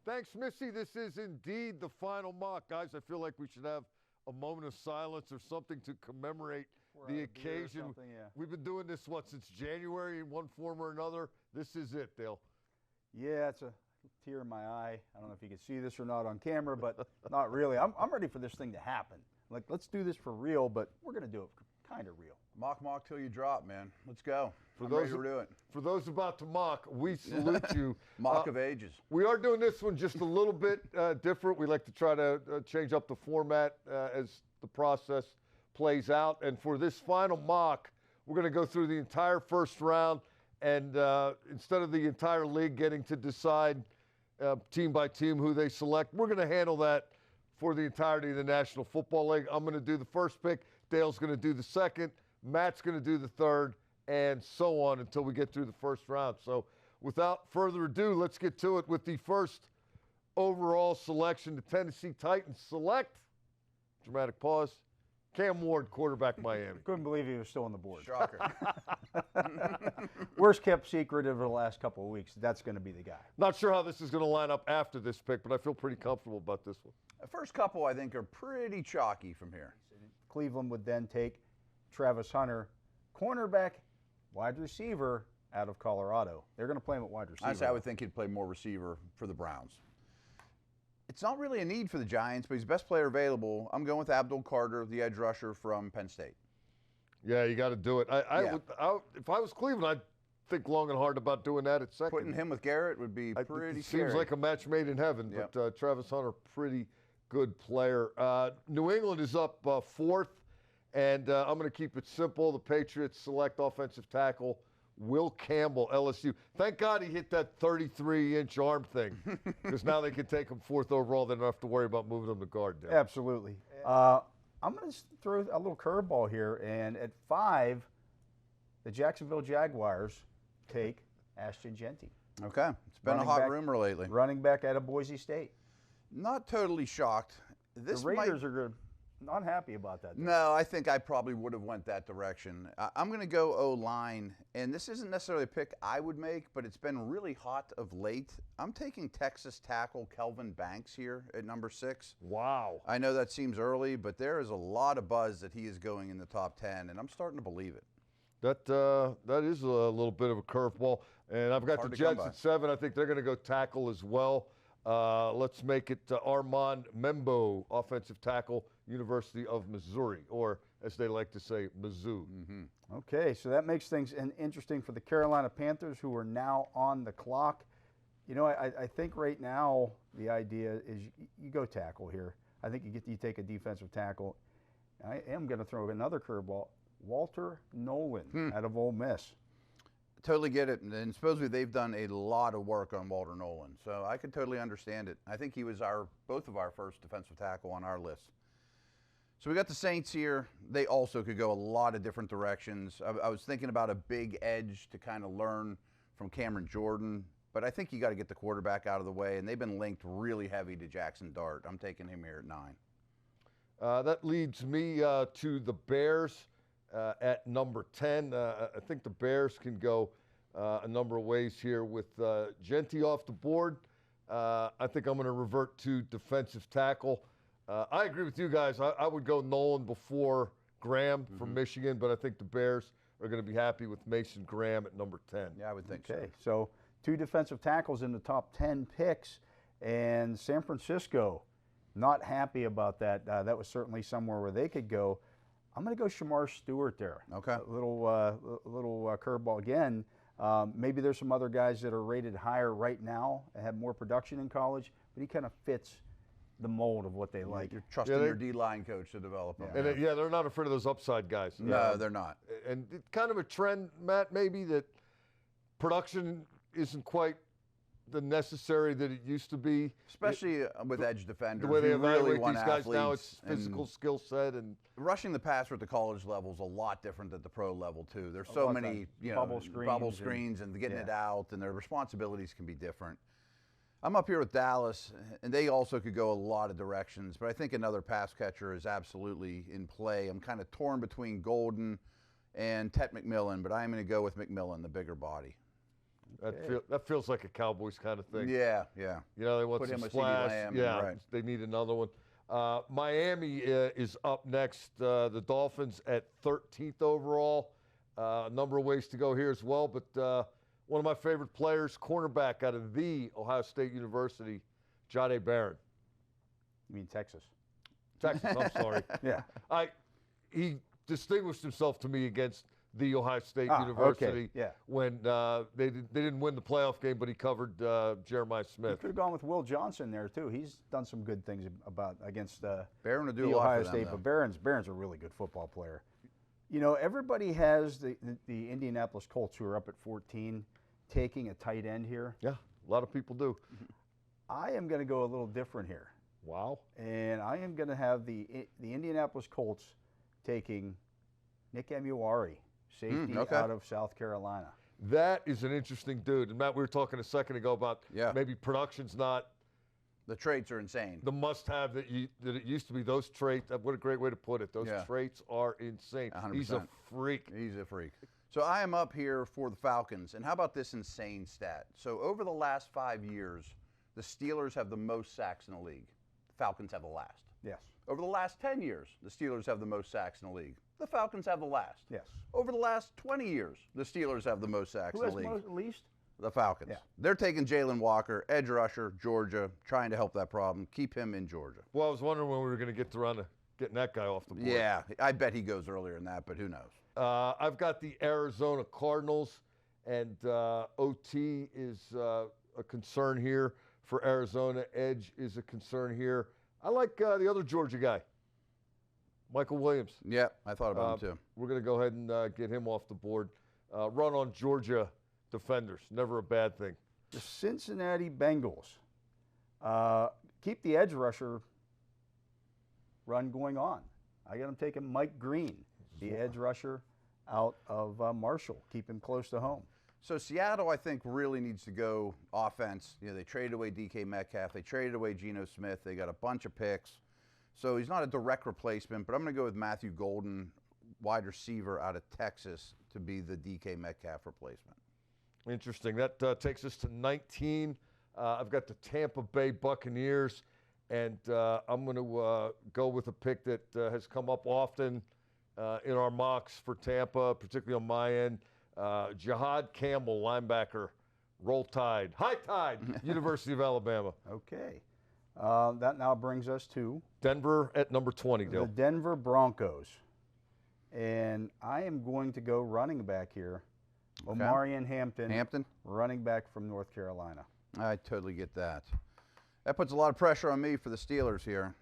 Thanks, Missy. This is indeed the final mock. Guys, I feel like we should have a moment of silence or something to commemorate the occasion. Yeah. We've been doing this, since January in one form or another. This is it, Dale. Yeah, it's a tear in my eye. I don't know if you can see this or not on camera, but not really. I'm ready for this thing to happen. Like, let's do this for real, but we're going to do it kind of real. Mock till you drop, man. Let's go. For those about to mock, we salute you. Mock of ages. We are doing this one just a little bit different. We like to try to change up the format as the process plays out. And for this final mock, we're going to go through the entire first round. And instead of the entire league getting to decide team by team who they select, we're going to handle that for the entirety of the National Football League. I'm going to do the first pick. Dale's going to do the second. Matt's going to do the third, and so on until we get through the first round. So without further ado, let's get to it with the first overall selection. The Tennessee Titans select, dramatic pause, Cam Ward, quarterback, Miami. Couldn't believe he was still on the board. Shocker. Worst kept secret over the last couple of weeks. That's going to be the guy. Not sure how this is going to line up after this pick, but I feel pretty comfortable about this one. The first couple, I think, are pretty chalky from here. Cleveland would then take Travis Hunter, cornerback, wide receiver out of Colorado. They're going to play him at wide receiver. Honestly, I would think he'd play more receiver for the Browns. It's not really a need for the Giants, but he's the best player available. I'm going with Abdul Carter, the edge rusher from Penn State. Yeah, you got to do it. If I was Cleveland, I'd think long and hard about doing that at second. Putting him with Garrett would be pretty scary. Seems like a match made in heaven, Yep. but Travis Hunter, pretty good player. New England is up fourth, and I'm going to keep it simple. The Patriots select offensive tackle Will Campbell, LSU. Thank God he hit that 33-inch arm thing, because now they can take him fourth overall. They don't have to worry about moving him to guard. Now. Absolutely. I'm going to throw a little curveball here, and at 5, the Jacksonville Jaguars take Ashton Genty. Okay. It's been a hot rumor lately. Running back out of Boise State. Not totally shocked. The Raiders are good. Not happy about that. No, I think I probably would have went that direction. I'm going to go O-line, and this isn't necessarily a pick I would make, but it's been really hot of late. I'm taking Texas tackle Kelvin Banks here at number 6. Wow. I know that seems early, but there is a lot of buzz that he is going in the top 10, and I'm starting to believe it. That is a little bit of a curveball, and I've got the Jets at 7. I think they're going to go tackle as well. Let's make it Armand Membo, offensive tackle, University of Missouri, or as they like to say, Mizzou. Mm-hmm. Okay, so that makes things interesting for the Carolina Panthers, who are now on the clock. You know, I think right now the idea is you go tackle here. I think you take a defensive tackle. I am going to throw another curveball. Walter Nolan out of Ole Miss. Totally get it, and supposedly they've done a lot of work on Walter Nolan, so I could totally understand it. I think he was both of our first defensive tackle on our list. So we got the Saints here. They also could go a lot of different directions. I was thinking about a big edge to kind of learn from Cameron Jordan, but I think you got to get the quarterback out of the way, and they've been linked really heavy to Jackson Dart. I'm taking him here at 9. That leads me to the Bears at number 10. I think the Bears can go a number of ways here with Genty off the board. I think I'm going to revert to defensive tackle. I agree with you guys. I would go Nolan before Graham from Michigan, but I think the Bears are going to be happy with Mason Graham at number 10. Yeah, I would think so. So 2 defensive tackles in the top 10 picks, and San Francisco not happy about that. That was certainly somewhere where they could go. I'm going to go Shamar Stewart there. Okay. A little curveball again. Maybe there's some other guys that are rated higher right now and have more production in college, but he kind of fits the mold of what they like. You're trusting your D-line coach to develop them. And they're not afraid of those upside guys. No, they're not. And it's kind of a trend, Matt, maybe that production isn't quite the necessary that it used to be. Especially with edge defenders. The way they really evaluate these guys now, it's physical skill set. And rushing the passer at the college level is a lot different than the pro level, too. There's so many bubble screens and getting it out, and their responsibilities can be different. I'm up here with Dallas, and they also could go a lot of directions, but I think another pass catcher is absolutely in play. I'm kind of torn between Golden and Tet McMillan, but I'm going to go with McMillan, the bigger body. That feels like a Cowboys kind of thing. Yeah, yeah. You know, they want Put some him with splash. CeeDee Lamb, Yeah, right. they need another one. Miami is up next. The Dolphins at 13th overall. A number of ways to go here as well, but one of my favorite players, cornerback out of the Ohio State University, Jahdae Barron. You mean Texas? Texas, I'm sorry. Yeah. He distinguished himself to me against the Ohio State Okay. University Yeah. when they didn't win the playoff game, but he covered Jeremiah You Smith. could have gone with Will Johnson there too. He's done some good things against Barron will do the a lot Ohio for them, State, though. but Barron's a really good football player. You know, everybody has the Indianapolis Colts, who are up at 14, taking a tight end here. Yeah, a lot of people do. I am going to go a little different here, Wow. and I am going to have the Indianapolis Colts taking Nick Emuari, safety okay. out of South Carolina. That is an interesting dude. And Matt, we were talking a second ago about maybe production's not The traits are insane. the must-have that it used to be. Those traits, what a great way to put it. Those traits are insane. 100%. He's a freak. He's a freak. So I am up here for the Falcons. And how about this insane stat? So over the last 5 years, the Steelers have the most sacks in the league. The Falcons have the last. Yes. Over the last 10 years, the Steelers have the most sacks in the league. The Falcons have the last. Yes. Over the last 20 years, the Steelers have the most sacks Who in has the league. least? The Falcons. Yeah. They're taking Jalen Walker, edge rusher, Georgia, trying to help that problem. Keep him in Georgia. Well, I was wondering when we were going to get around to getting that guy off the board. Yeah, I bet he goes earlier than that, but who knows? I've got the Arizona Cardinals, and OT is a concern here for Arizona. Edge is a concern here. I like the other Georgia guy, Michael Williams. Yeah, I thought about him too. We're going to go ahead and get him off the board. Run on Georgia defenders, never a bad thing. The Cincinnati Bengals keep the edge rusher run going on. I got them taking Mike Green, the edge rusher out of Marshall. Keep him close to home. So Seattle, I think, really needs to go offense. You know, they traded away DK Metcalf. They traded away Geno Smith. They got a bunch of picks. So he's not a direct replacement, but I'm going to go with Matthew Golden, wide receiver out of Texas, to be the DK Metcalf replacement. Interesting. That takes us to 19. I've got the Tampa Bay Buccaneers, and I'm going to go with a pick that has come up often in our mocks for Tampa, particularly on my end. Jihad Campbell, linebacker, Roll Tide, High Tide, University of Alabama. Okay. That now brings us to Denver at number 20, Dale. the Denver Broncos. And I am going to go running back here. Okay. Omarion Hampton, Hampton? running back from North Carolina. I totally get that. That puts a lot of pressure on me for the Steelers here.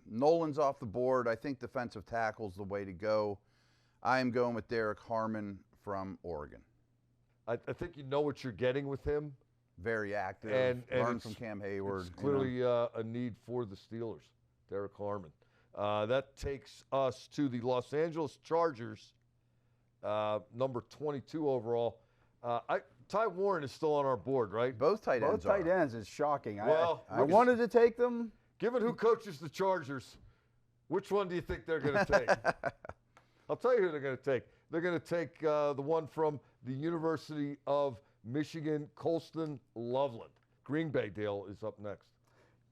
Nolan's off the board. I think defensive tackle's the way to go. I am going with Derek Harmon from Oregon. I think you know what you're getting with him. Very active. And learned it's- from Cam Hayward. It's clearly a need for the Steelers, Derek Harmon. That takes us to the Los Angeles Chargers, number 22 overall. Ty Warren is still on our board, right? Both tight ends Both tight ends is shocking. Well, I wanted to take them. Given who coaches the Chargers, which one do you think they're going to take? I'll tell you who they're going to take. They're going to take the one from the University of Michigan, Colston Loveland. Green Bay, Dale, is up next.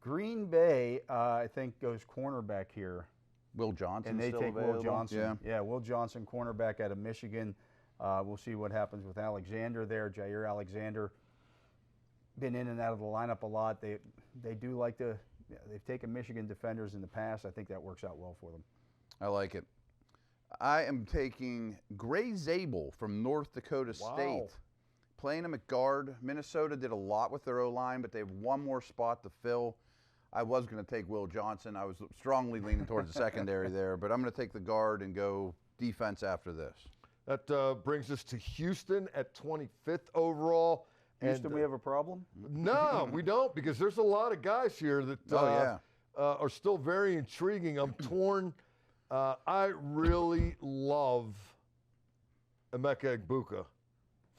Green Bay, I think, goes cornerback here. Will Johnson And they still take available? Will Johnson. Yeah. Will Johnson, cornerback out of Michigan. We'll see what happens with Alexander there. Jair Alexander, been in and out of the lineup a lot. They do like to, they've taken Michigan defenders in the past. I think that works out well for them. I like it. I am taking Gray Zabel from North Dakota Wow. State. Playing him at guard. Minnesota did a lot with their O-line, but they have one more spot to fill. I was going to take Will Johnson. I was strongly leaning towards the secondary there, but I'm going to take the guard and go defense after this. That brings us to Houston at 25th overall. Houston, And, we have a problem? No, we don't, because there's a lot of guys here that are still very intriguing. I'm torn. I really love Emeka Egbuka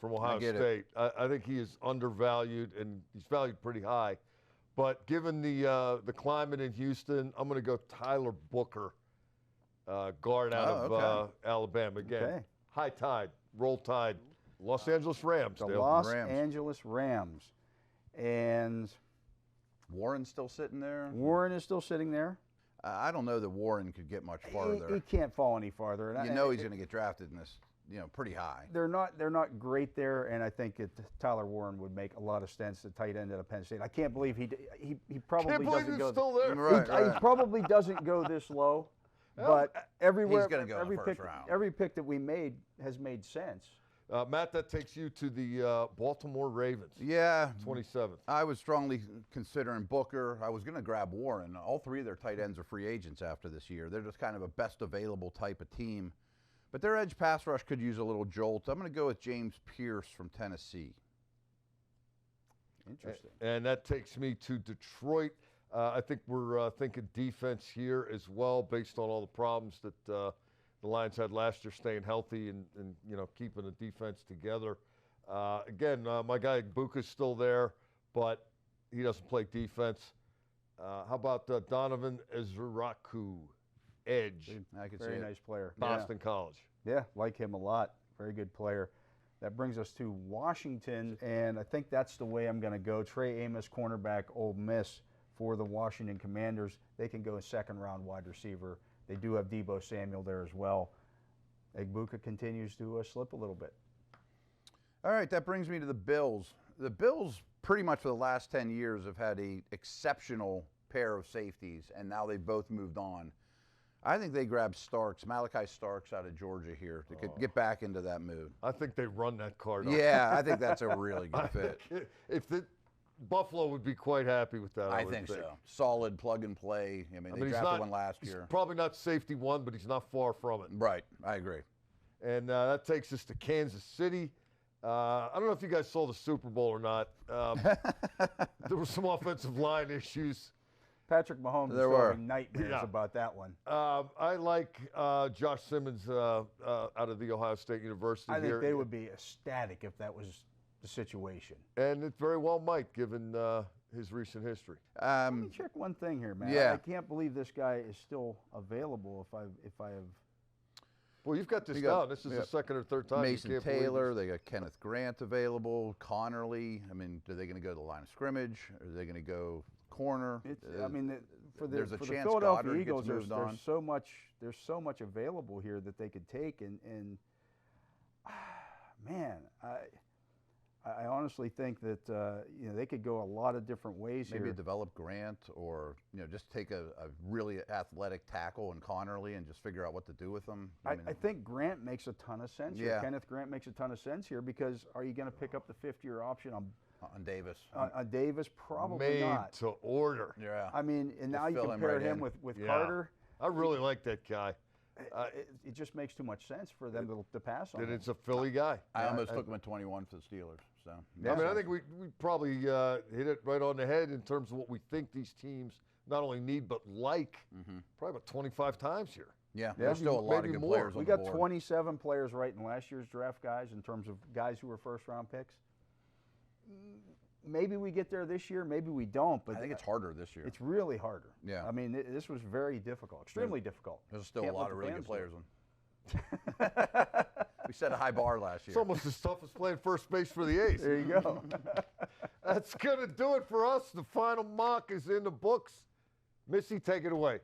from Ohio State. I think he is undervalued, and he's valued pretty high. But given the climate in Houston, I'm going to go Tyler Booker, guard out of Alabama. Again, High Tide, Roll Tide, Los Angeles Rams. The Dale. Los Rams. Angeles Rams. And Warren's still sitting there. Warren is still sitting there. I don't know that Warren could get much He farther. can't fall any farther. And You know he's going to get drafted in this, pretty high. They're not great there, and I think Tyler Warren would make a lot of sense. The tight end at Penn State. I can't believe he probably Can't believe doesn't he's go. still there. Right. He probably doesn't go this low, but everywhere He's gonna go in every the pick first round. every pick that we made has made sense. Matt, that takes you to the Baltimore Ravens. Yeah. 27th. I was strongly considering Booker. I was going to grab Warren. All three of their tight ends are free agents after this year. They're just kind of a best available type of team. But their edge pass rush could use a little jolt. I'm going to go with James Pierce from Tennessee. Interesting. And that takes me to Detroit. I think we're thinking defense here as well, based on all the problems that the Lions had last year, staying healthy and keeping the defense together. Again, my guy Buka's still there, but he doesn't play defense. How about Donovan Ezraku, edge, I could see Very it. nice player. Boston College. Yeah, like him a lot. Very good player. That brings us to Washington, and I think that's the way I'm going to go. Trey Amos, cornerback, Ole Miss for the Washington Commanders. They can go a second-round wide receiver. They do have Deebo Samuel there as well. Egbuka continues to slip a little bit. All right, that brings me to the Bills. The Bills, pretty much for the last 10 years, have had an exceptional pair of safeties, and now they've both moved on. I think they grabbed Malachi Starks out of Georgia here to get back into that mood. I think they run that card up. Yeah, I think that's a really good fit. If the Buffalo would be quite happy with that. I think so. Solid plug and play. I mean, they he's drafted not- one last He's year. probably not safety one, but he's not far from it. Right, I agree. And that takes us to Kansas City. I don't know if you guys saw the Super Bowl or not. There were some offensive line issues. Patrick Mahomes is There were. having nightmares Yeah. about that one. I like Josh Simmons out of the Ohio State University I here. think they would be ecstatic if that was the situation. And it very well might, given his recent history. Let me check one thing here, man. Yeah. I can't believe this guy is still available. If I have. Well, you've got this You got- down. This is yeah. the second or third time. Mason You can't believe Taylor, this. they got Kenneth Grant available, Connerly. I mean, are they going to go to the line of scrimmage? Are they going to go corner? I mean, for the there's a for the chance Philadelphia Goddard gets Eagles, moved on. there's so much available here that they could take, and man, I honestly think that they could go a lot of different ways Maybe here. develop Grant, or just take a really athletic tackle in Connerly and just figure out what to do with them. I think Grant makes a ton of sense here. Yeah. Kenneth Grant makes a ton of sense here because are you going to pick up the fifth-year option on Davis. Davis? Probably Made not. to order. Yeah. I mean, and now you fill him compare right him in. with Yeah. Carter. I really like that guy. It just makes too much sense for them to pass on And him. it's a Philly guy. I almost took him at 21 for the Steelers. So I mean, I think we probably hit it right on the head in terms of what we think these teams not only need but like. Probably about 25 times here. yeah, there's still a lot of maybe good more. players on We the got board. 27 players right in last year's draft, guys, in terms of guys who were first-round picks. Maybe we get there this year, maybe we don't, but I think it's harder this year. it's really harder. Yeah. I mean, this was very difficult, extremely difficult. There's still Can't a let lot of the really fans good do it. players on. We set a high bar last year. It's almost as tough as playing first base for the A's. There you go. That's going to do it for us. The final mock is in the books. Missy, take it away.